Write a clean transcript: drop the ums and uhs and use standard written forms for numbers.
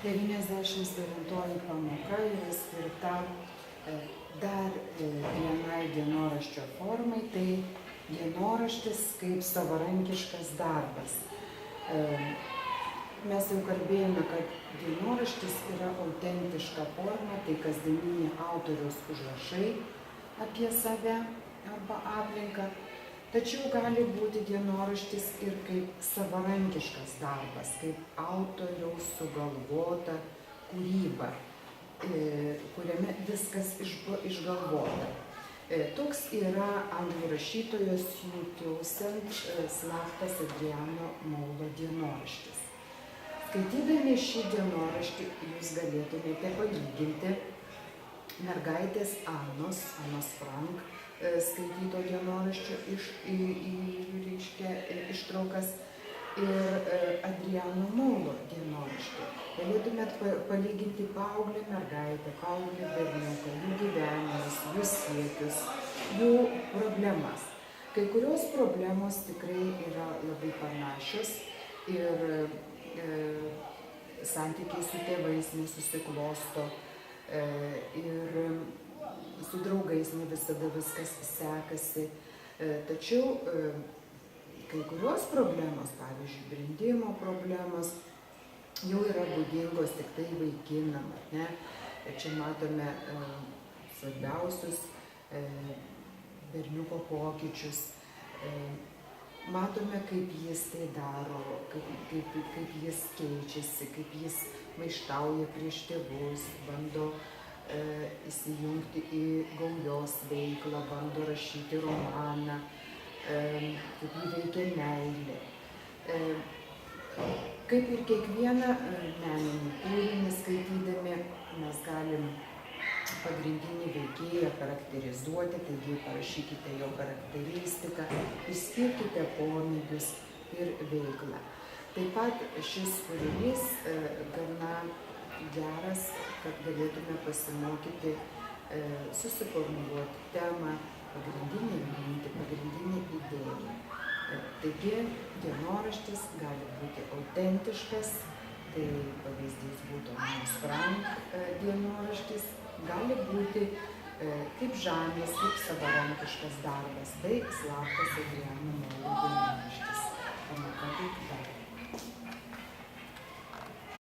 99 pamoka yra skirta dar vienai dienoraščio formai, tai dienoraštis kaip savarankiškas darbas. Mes jau kalbėjome, kad dienoraštis yra autentiška forma, tai kasdieninė autoriaus užrašai apie save arba aplinką. Tačiau gali būti dienoraštis ir kaip savarankiškas darbas, kaip autoriaus sugalvota kūryba, kuriame viskas išgalvota. Toks yra anglų rašytojos Hugh Toussaint slaptas Adriano Moulo dienoraštis. Skaitydami šį dienoraštį jūs galėtumėte palyginti mergaitės Anos Frank skaityto dienoraščio ištraukas ir Adriano Moulo dienoraštį. Galėtumėt palyginti paauglę mergaitę, paauglį berniuką, jų gyvenimus, jų siekius, jų problemas. Kai kurios problemos tikrai yra labai panašios ir santykiai su tėvais nesusiklosto ir su draugais ne visada viskas sekasi. Tačiau kai kurios problemos, pavyzdžiui, brendimo problemos, jau yra būdingos tik tai vaikinam, ne? Čia matome svarbiausius berniuko pokyčius. Matome, kaip jis tai daro, kaip jis keičiasi, kaip jis maištauja prieš tėvus, bando įsijungti į gaujos veiklą, bando rašyti romaną, kaip jį veikia meilė. Kaip ir kiekvieną meninį kūrinį skaitydami, mes galim pagrindinį veikėją charakterizuoti, taigi parašykite jo charakteristiką, išskirkite pomėgius ir veiklą. Taip pat šis kūrinys gana geras, kad galėtume pasimokyti susiformuluoti temą, pagrindinę mintį, pagrindinę idėją. Taigi dienoraštis gali būti autentiškas, tai pavyzdys būtų Anos Frank dienoraštis, gali būti kaip žanras, kaip savarankiškas darbas, tai slaptas Adriano Moulo dienoraštis. Pamoka baigta.